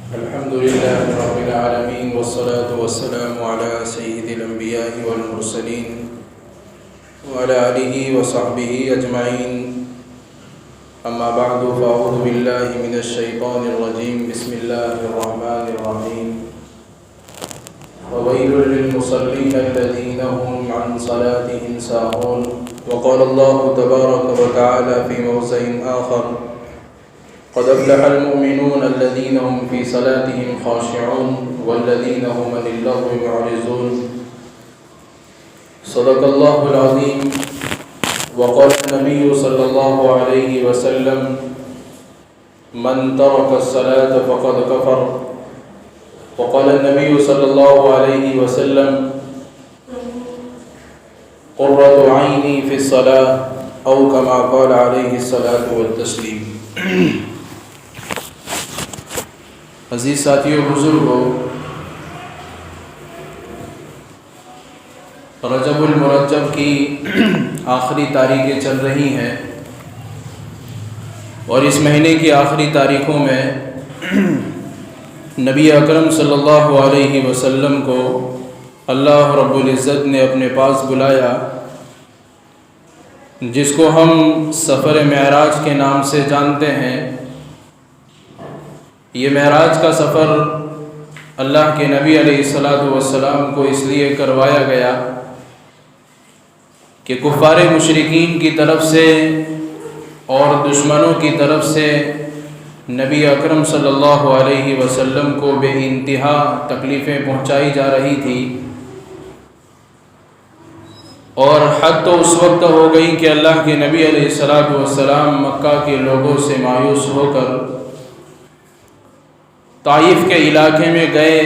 الحمد لله رب العالمين والصلاة والسلام على سيد الأنبياء والمرسلين وعلى آله وصحبه أجمعين. أما بعد فأعوذ بالله من الشيطان الرجيم. بسم الله الرحمن الرحيم. وويل للمصلين الذين هم عن صلاتهم ساهون. وقال الله تبارك وتعالى في موضع آخر: قد أفلح المؤمنون الذين هم في صلاتهم خاشعون والذين هم عن اللغو معرضون. صدق الله العظيم. وقال النبي صلى الله عليه وسلم: من ترك الصلاة فقد كفر. وقال النبي صلى الله عليه وسلم: قرة عيني في الصلاة، أو كما قال عليه الصلاة والتسليم. عزیز ساتھیو، بزرگو، رجب المرجب کی آخری تاریخیں چل رہی ہیں، اور اس مہینے کی آخری تاریخوں میں نبی اکرم صلی اللہ علیہ وسلم کو اللہ رب العزت نے اپنے پاس بلایا، جس کو ہم سفر معراج کے نام سے جانتے ہیں۔ یہ معراج کا سفر اللہ کے نبی علیہ السلام کو اس لیے کروایا گیا کہ کفار مشرکین کی طرف سے اور دشمنوں کی طرف سے نبی اکرم صلی اللہ علیہ وسلم کو بے انتہا تکلیفیں پہنچائی جا رہی تھی، اور حد تو اس وقت ہو گئی کہ اللہ کے نبی علیہ السلام مکہ کے لوگوں سے مایوس ہو کر طائف کے علاقے میں گئے،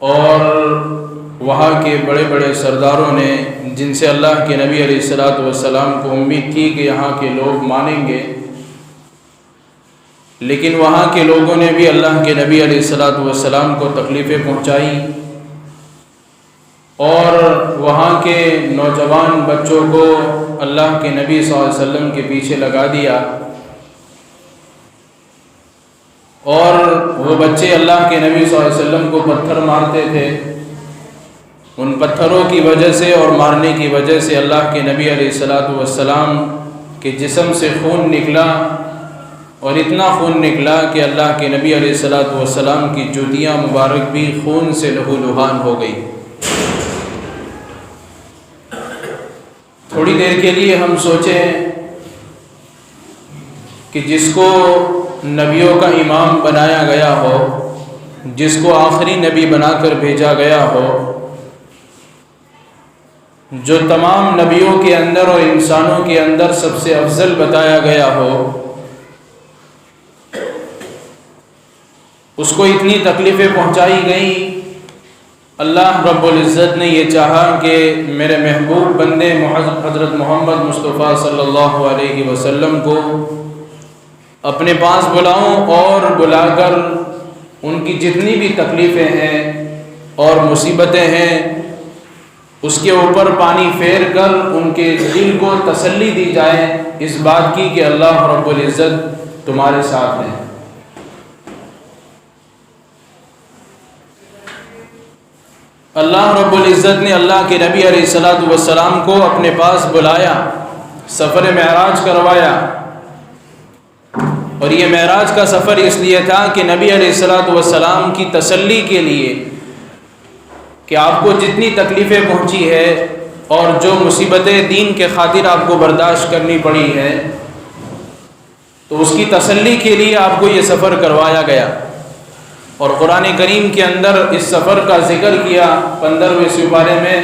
اور وہاں کے بڑے بڑے سرداروں نے، جن سے اللہ کے نبی علیہ السلام کو امید تھی کہ یہاں کے لوگ مانیں گے، لیکن وہاں کے لوگوں نے بھی اللہ کے نبی علیہ السلام کو تکلیفیں پہنچائی، اور وہاں کے نوجوان بچوں کو اللہ کے نبی صلی اللہ علیہ وسلم کے پیچھے لگا دیا، اور وہ بچے اللہ کے نبی صلی اللہ علیہ وسلم کو پتھر مارتے تھے۔ ان پتھروں کی وجہ سے اور مارنے کی وجہ سے اللہ کے نبی علیہ السلام کے جسم سے خون نکلا، اور اتنا خون نکلا کہ اللہ کے نبی علیہ السلام کی جوتیاں مبارک بھی خون سے لہو لہان ہو گئی۔ تھوڑی دیر کے لیے ہم سوچیں کہ جس کو نبیوں کا امام بنایا گیا ہو، جس کو آخری نبی بنا کر بھیجا گیا ہو، جو تمام نبیوں کے اندر اور انسانوں کے اندر سب سے افضل بتایا گیا ہو، اس کو اتنی تکلیفیں پہنچائی گئیں۔ اللہ رب العزت نے یہ چاہا کہ میرے محبوب بندے حضرت محمد مصطفیٰ صلی اللہ علیہ وسلم کو اپنے پاس بلاؤں، اور بلا کر ان کی جتنی بھی تکلیفیں ہیں اور مصیبتیں ہیں اس کے اوپر پانی پھیر کر ان کے دل کو تسلی دی جائے اس بات کی کہ اللہ رب العزت تمہارے ساتھ ہے۔ اللہ رب العزت نے اللہ کے نبی علیہ السلام کو اپنے پاس بلایا، سفر معراج کروایا، اور یہ معراج کا سفر اس لیے تھا کہ نبی علیہ السلام کی تسلی کے لیے کہ آپ کو جتنی تکلیفیں پہنچی ہے اور جو مصیبتیں دین کے خاطر آپ کو برداشت کرنی پڑی ہے، تو اس کی تسلی کے لیے آپ کو یہ سفر کروایا گیا۔ اور قرآن کریم کے اندر اس سفر کا ذکر کیا 15ویں سپارے میں: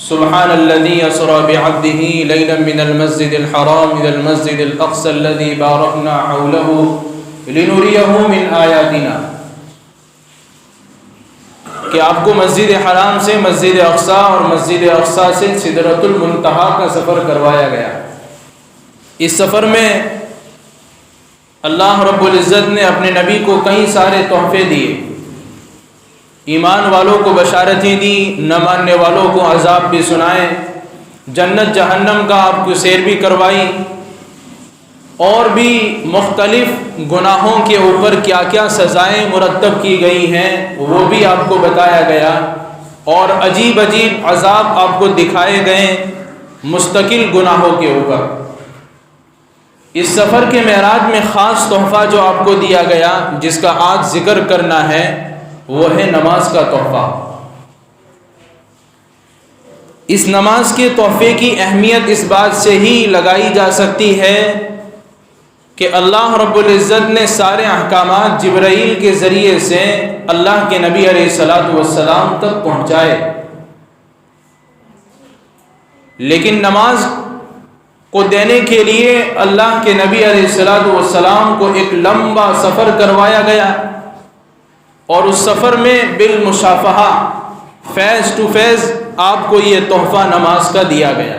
سبحان الذی اسری بعبدہ لیلا من المسجد الحرام الی المسجد الاقصی الذی بارکنا حولہ لنریہ من آیاتنا، کہ آپ کو مسجد حرام سے مسجد اقصی اور مسجد اقصی سے سدرۃ المنتہا کا سفر کروایا گیا۔ اس سفر میں اللہ رب العزت نے اپنے نبی کو کئی سارے تحفے دیے، ایمان والوں کو بشارتیں دی، نہ ماننے والوں کو عذاب بھی سنائے، جنت جہنم کا آپ کو سیر بھی کروائی، اور بھی مختلف گناہوں کے اوپر کیا کیا سزائیں مرتب کی گئی ہیں وہ بھی آپ کو بتایا گیا، اور عجیب عجیب عذاب آپ کو دکھائے گئے مستقل گناہوں کے اوپر۔ اس سفر کے معراج میں خاص تحفہ جو آپ کو دیا گیا، جس کا آج ذکر کرنا ہے، وہ ہے نماز کا تحفہ۔ اس نماز کے تحفے کی اہمیت اس بات سے ہی لگائی جا سکتی ہے کہ اللہ رب العزت نے سارے احکامات جبرائیل کے ذریعے سے اللہ کے نبی علیہ الصلوۃ والسلام تک پہنچائے، لیکن نماز کو دینے کے لیے اللہ کے نبی علیہ الصلوۃ والسلام کو ایک لمبا سفر کروایا گیا، اور اس سفر میں بالمشافہہ فیس ٹو فیس آپ کو یہ تحفہ نماز کا دیا گیا۔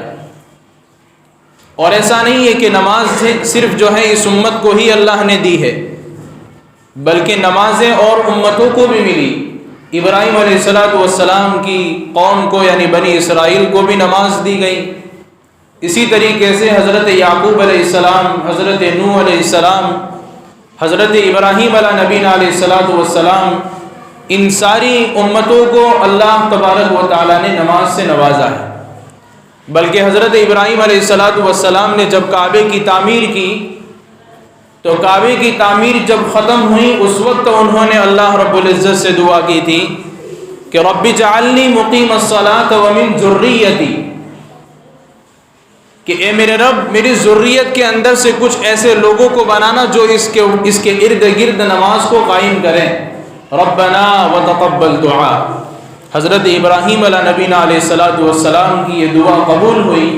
اور ایسا نہیں ہے کہ نماز صرف جو ہے اس امت کو ہی اللہ نے دی ہے، بلکہ نمازیں اور امتوں کو بھی ملی۔ ابراہیم علیہ الصلوۃ والسلام کی قوم کو یعنی بنی اسرائیل کو بھی نماز دی گئی، اسی طریقے سے حضرت یعقوب علیہ السلام، حضرت نوح علیہ السلام، حضرت ابراہیم علیہ نبینا علیہ الصلوۃ والسلام، ان ساری امتوں کو اللہ تبارک و تعالیٰ نے نماز سے نوازا ہے۔ بلکہ حضرت ابراہیم علیہ الصلوۃ والسلام نے جب کعبے کی تعمیر کی تو کعبے کی تعمیر جب ختم ہوئی اس وقت انہوں نے اللہ رب العزت سے دعا کی تھی کہ رب اجعلنی مقیم الصلاۃ ومن ذریتی، کہ اے میرے رب میری ذریت کے اندر سے کچھ ایسے لوگوں کو بنانا جو اس کے ارد گرد نماز کو قائم کریں۔ ربنا وتقبل دعا۔ حضرت ابراہیم علیہ نبینا علیہ الصلوۃ والسلام کی یہ دعا قبول ہوئی،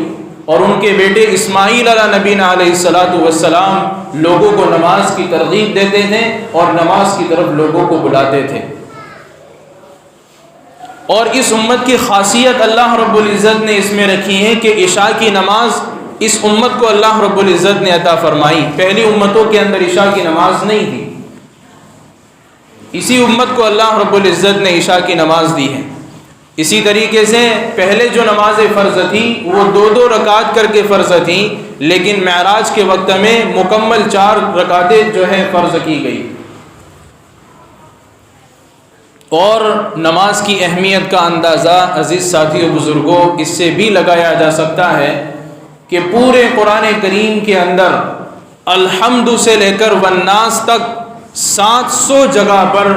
اور ان کے بیٹے اسماعیل علیہ نبینا علیہ الصلوۃ والسلام لوگوں کو نماز کی ترغیب دیتے تھے اور نماز کی طرف لوگوں کو بلاتے تھے۔ اور اس امت کی خاصیت اللہ رب العزت نے اس میں رکھی ہے کہ عشاء کی نماز اس امت کو اللہ رب العزت نے عطا فرمائی۔ پہلی امتوں کے اندر عشاء کی نماز نہیں تھی، اسی امت کو اللہ رب العزت نے عشاء کی نماز دی ہے۔ اسی طریقے سے پہلے جو نماز فرض تھی وہ 2 رکعت کر کے فرض تھی، لیکن معراج کے وقت میں مکمل 4 رکعتیں جو ہے فرض کی گئی۔ اور نماز کی اہمیت کا اندازہ عزیز ساتھیو بزرگوں اس سے بھی لگایا جا سکتا ہے کہ پورے قرآن کریم کے اندر الحمد سے لے کر والناس تک 700 جگہ پر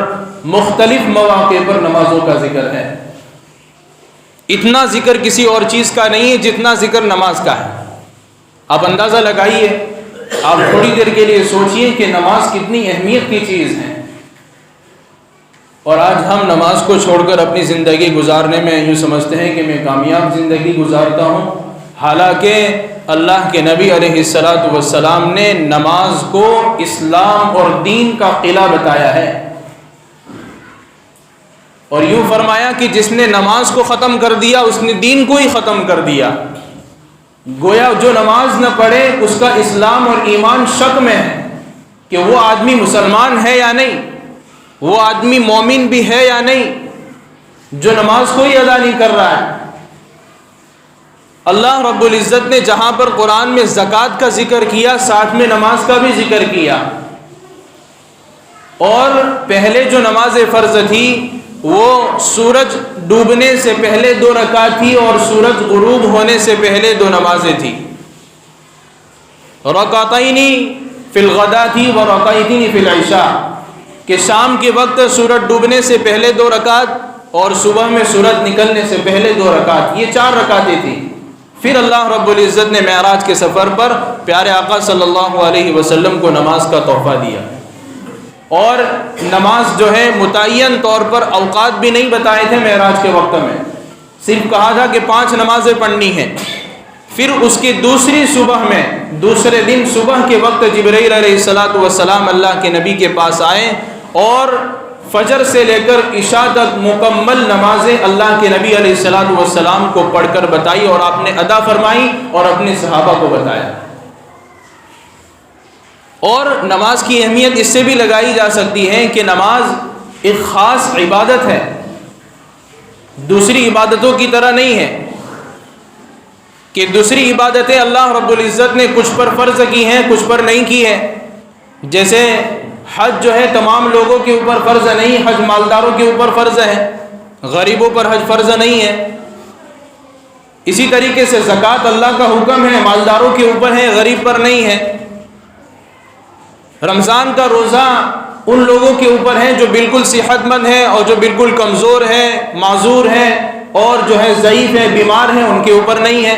مختلف مواقع پر نمازوں کا ذکر ہے۔ اتنا ذکر کسی اور چیز کا نہیں ہے جتنا ذکر نماز کا ہے۔ آپ اندازہ لگائیے، آپ تھوڑی دیر کے لیے سوچئے کہ نماز کتنی اہمیت کی چیز ہے، اور آج ہم نماز کو چھوڑ کر اپنی زندگی گزارنے میں یوں سمجھتے ہیں کہ میں کامیاب زندگی گزارتا ہوں، حالانکہ اللہ کے نبی علیہ الصلوۃ والسلام نے نماز کو اسلام اور دین کا قلعہ بتایا ہے، اور یوں فرمایا کہ جس نے نماز کو ختم کر دیا اس نے دین کو ہی ختم کر دیا۔ گویا جو نماز نہ پڑھے اس کا اسلام اور ایمان شک میں ہے کہ وہ آدمی مسلمان ہے یا نہیں، وہ آدمی مومن بھی ہے یا نہیں، جو نماز کو ہی ادا نہیں کر رہا ہے۔ اللہ رب العزت نے جہاں پر قرآن میں زکوٰۃ کا ذکر کیا، ساتھ میں نماز کا بھی ذکر کیا، اور پہلے جو نماز فرض تھی وہ سورج ڈوبنے سے پہلے 2 رکعت تھی، اور سورج غروب ہونے سے پہلے 2 نمازیں تھی۔ رکعتین فی الغداۃ و رکعتین فی العشاء، کہ شام کے وقت سورج ڈوبنے سے پہلے 2 رکعت اور صبح میں سورج نکلنے سے پہلے 2 رکعت، یہ 4 رکعتیں تھیں۔ پھر اللہ رب العزت نے معراج کے سفر پر پیارے آقا صلی اللہ علیہ وسلم کو نماز کا تحفہ دیا، اور نماز جو ہے متعین طور پر اوقات بھی نہیں بتائے تھے معراج کے وقت میں، صرف کہا تھا کہ 5 نمازیں پڑھنی ہیں۔ پھر اس کی دوسری صبح میں، دوسرے دن صبح کے وقت جبرائیل علیہ الصلوۃ والسلام اللہ کے نبی کے پاس آئے، اور فجر سے لے کر عشاء تک مکمل نمازیں اللہ کے نبی علیہ الصلوۃ والسلام کو پڑھ کر بتائی، اور آپ نے ادا فرمائی اور اپنے صحابہ کو بتایا۔ اور نماز کی اہمیت اس سے بھی لگائی جا سکتی ہے کہ نماز ایک خاص عبادت ہے، دوسری عبادتوں کی طرح نہیں ہے۔ کہ دوسری عبادتیں اللہ رب العزت نے کچھ پر فرض کی ہیں، کچھ پر نہیں کی ہے. جیسے حج جو ہے تمام لوگوں کے اوپر فرض نہیں، حج مالداروں کے اوپر فرض ہے، غریبوں پر حج فرض نہیں ہے. اسی طریقے سے زکوٰۃ اللہ کا حکم ہے، مالداروں کے اوپر ہے، غریب پر نہیں ہے. رمضان کا روزہ ان لوگوں کے اوپر ہے جو بالکل صحت مند ہیں اور جو بالکل کمزور ہیں، معذور ہیں اور جو ہے ضعیف ہیں، بیمار ہیں، ان کے اوپر نہیں ہے.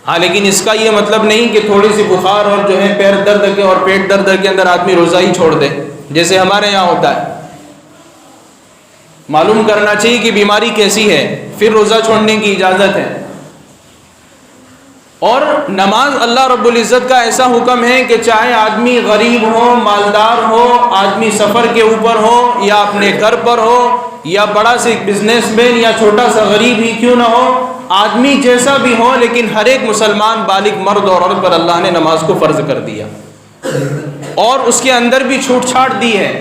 ہاں لیکن اس کا یہ مطلب نہیں کہ تھوڑی سی بخار اور جو ہے پیر درد کے اور پیٹ درد کے اندر آدمی روزہ ہی چھوڑ دے جیسے ہمارے یہاں ہوتا ہے. معلوم کرنا چاہیے کہ بیماری کیسی ہے، پھر روزہ چھوڑنے کی اجازت ہے. اور نماز اللہ رب العزت کا ایسا حکم ہے کہ چاہے آدمی غریب ہو، مالدار ہو، آدمی سفر کے اوپر ہو یا اپنے گھر پر ہو یا بڑا سے بزنس مین یا چھوٹا سا غریب ہی کیوں نہ ہو، آدمی جیسا بھی ہو، لیکن ہر ایک مسلمان بالغ مرد اور عورت پر اللہ نے نماز کو فرض کر دیا. اور اس کے اندر بھی چھوٹ چھاٹ دی ہے،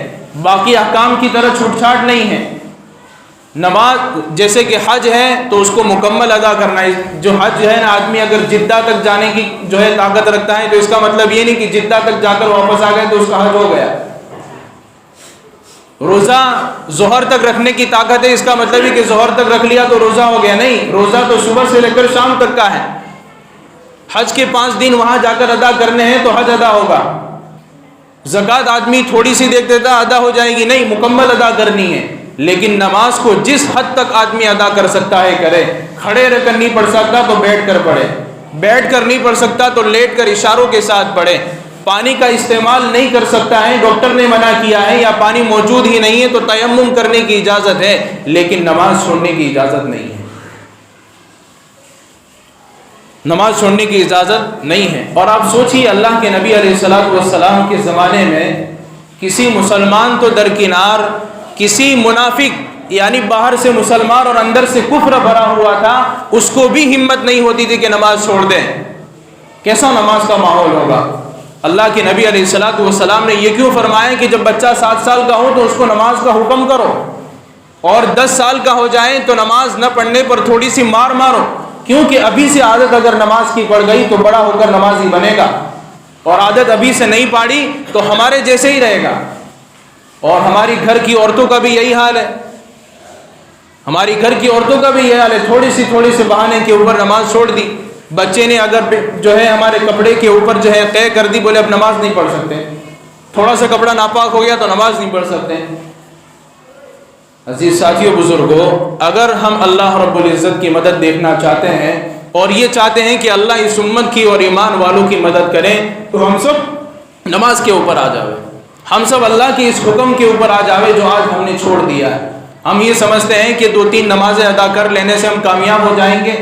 باقی احکام کی طرح چھوٹ چھاٹ نہیں ہے. نماز جیسے کہ حج ہے تو اس کو مکمل ادا کرنا ہے. جو حج ہے نا، آدمی اگر جدہ تک جانے کی جو ہے طاقت رکھتا ہے تو اس کا مطلب یہ نہیں کہ جدہ تک جا کر واپس آ گئے تو اس کا حج ہو گیا. روزہ ظہر تک رکھنے کی طاقت ہے، اس کا مطلب یہ کہ ظہر تک رکھ لیا تو روزہ ہو گیا، نہیں. روزہ تو صبح سے لے کر شام تک کا ہے. حج کے 5 دن وہاں جا کر ادا کرنے ہیں تو حج ادا ہوگا. زکوٰۃ آدمی تھوڑی سی دیکھ دیتا ادا ہو جائے گی، نہیں، مکمل ادا کرنی ہے. لیکن نماز کو جس حد تک آدمی ادا کر سکتا ہے کرے. کھڑے رہ کر نہیں پڑھ سکتا تو بیٹھ کر پڑھے، بیٹھ کر نہیں پڑھ سکتا تو لیٹ کر اشاروں کے ساتھ پڑھے. پانی کا استعمال نہیں کر سکتا ہے، ڈاکٹر نے منع کیا ہے یا پانی موجود ہی نہیں ہے تو تیمم کرنے کی اجازت ہے، لیکن نماز چھوڑنے کی اجازت نہیں ہے. نماز چھوڑنے کی اجازت نہیں ہے. اور آپ سوچیے اللہ کے نبی علیہ الصلوۃ والسلام کے زمانے میں کسی مسلمان تو درکنار، کسی منافق یعنی باہر سے مسلمان اور اندر سے کفر بھرا ہوا تھا، اس کو بھی ہمت نہیں ہوتی تھی کہ نماز چھوڑ دیں. کیسا نماز کا ماحول ہوگا. اللہ کے نبی علیہ الصلوۃ والسلام نے یہ کیوں فرمایا کہ جب بچہ 7 سال کا ہو تو اس کو نماز کا حکم کرو، اور 10 سال کا ہو جائے تو نماز نہ پڑھنے پر تھوڑی سی مار مارو، کیونکہ ابھی سے عادت اگر نماز کی پڑ گئی تو بڑا ہو کر نمازی بنے گا، اور عادت ابھی سے نہیں پاڑی تو ہمارے جیسے ہی رہے گا. اور ہماری گھر کی عورتوں کا بھی یہی حال ہے، ہماری گھر کی عورتوں کا بھی یہی حال ہے. تھوڑی سی بہانے کے اوپر نماز چھوڑ دی. بچے نے اگر جو ہے ہمارے کپڑے کے اوپر جو ہے طے کر دی، بولے اب نماز نہیں پڑھ سکتے، تھوڑا سا کپڑا ناپاک ہو گیا تو نماز نہیں پڑھ سکتے. عزیز ساتھیوں، بزرگوں، اگر ہم اللہ رب العزت کی مدد دیکھنا چاہتے ہیں اور یہ چاہتے ہیں کہ اللہ اس امت کی اور ایمان والوں کی مدد کریں، تو ہم سب نماز کے اوپر آ جاوے. ہم سب اللہ کے اس حکم کے اوپر آ جاوے جو آج ہم نے چھوڑ دیا ہے. ہم یہ سمجھتے ہیں کہ 2-3 نمازیں ادا کر لینے سے ہم کامیاب ہو جائیں گے،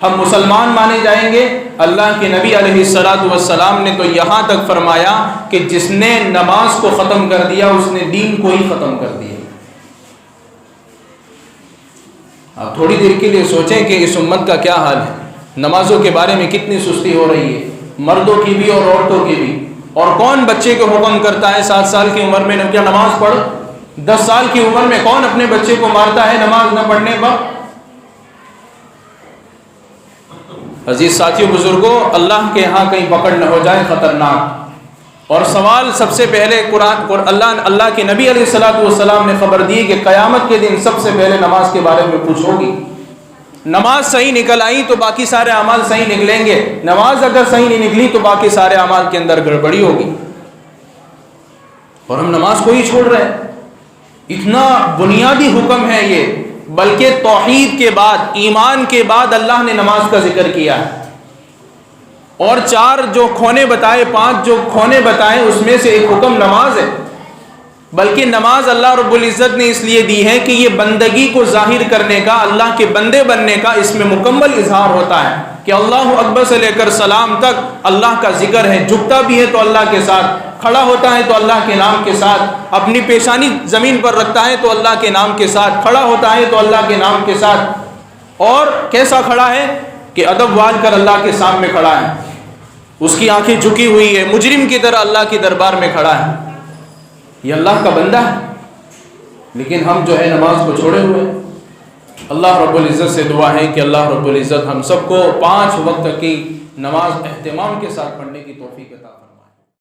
ہم مسلمان مانے جائیں گے. اللہ کے نبی علیہ الصلوۃ والسلام نے تو یہاں تک فرمایا کہ جس نے نماز کو ختم کر دیا اس نے دین کو ہی ختم کر دیا. آپ تھوڑی دیر کے لیے سوچیں کہ اس امت کا کیا حال ہے. نمازوں کے بارے میں کتنی سستی ہو رہی ہے، مردوں کی بھی اور عورتوں کی بھی. اور کون بچے کو حکم کرتا ہے 7 سال کی عمر میں کیا نماز پڑھ؟ 10 سال کی عمر میں کون اپنے بچے کو مارتا ہے نماز نہ پڑھنے پر؟ عزیز ساتھیوں، بزرگوں، اللہ کے ہاں کہیں پکڑ نہ ہو جائے، خطرناک. اور سوال سب سے پہلے اللہ کے نبی علیہ الصلوۃ والسلام نے خبر دی کہ قیامت کے دن سب سے پہلے نماز کے بارے میں پوچھو گی. نماز صحیح نکل آئی تو باقی سارے اعمال صحیح نکلیں گے، نماز اگر صحیح نہیں نکلی تو باقی سارے اعمال کے اندر گڑبڑی ہوگی. اور ہم نماز کو ہی چھوڑ رہے ہیں. اتنا بنیادی حکم ہے یہ، بلکہ توحید کے بعد، ایمان کے بعد اللہ نے نماز کا ذکر کیا ہے. اور 4 جو کھونے بتائے، 5 جو کھونے بتائے، اس میں سے ایک حکم نماز ہے. بلکہ نماز اللہ رب العزت نے اس لیے دی ہے کہ یہ بندگی کو ظاہر کرنے کا، اللہ کے بندے بننے کا اس میں مکمل اظہار ہوتا ہے کہ اللہ اکبر سے لے کر سلام تک اللہ کا ذکر ہے. جھکتا بھی ہے تو اللہ کے ساتھ، کھڑا ہوتا ہے تو اللہ کے نام کے ساتھ، اپنی پیشانی زمین پر رکھتا ہے تو اللہ کے نام کے ساتھ، کھڑا ہوتا ہے تو اللہ کے نام کے ساتھ. اور کیسا کھڑا ہے کہ ادب وال کر اللہ کے سامنے کھڑا ہے، اس کی آنکھیں جھکی ہوئی ہے، مجرم کی طرح اللہ کے دربار میں کھڑا ہے. یہ اللہ کا بندہ ہے، لیکن ہم جو ہے نماز کو چھوڑے ہوئے. اللہ رب العزت سے دعا ہے کہ اللہ رب العزت ہم سب کو 5 وقت کی نماز اہتمام کے ساتھ پڑھنے کی توفیق عطا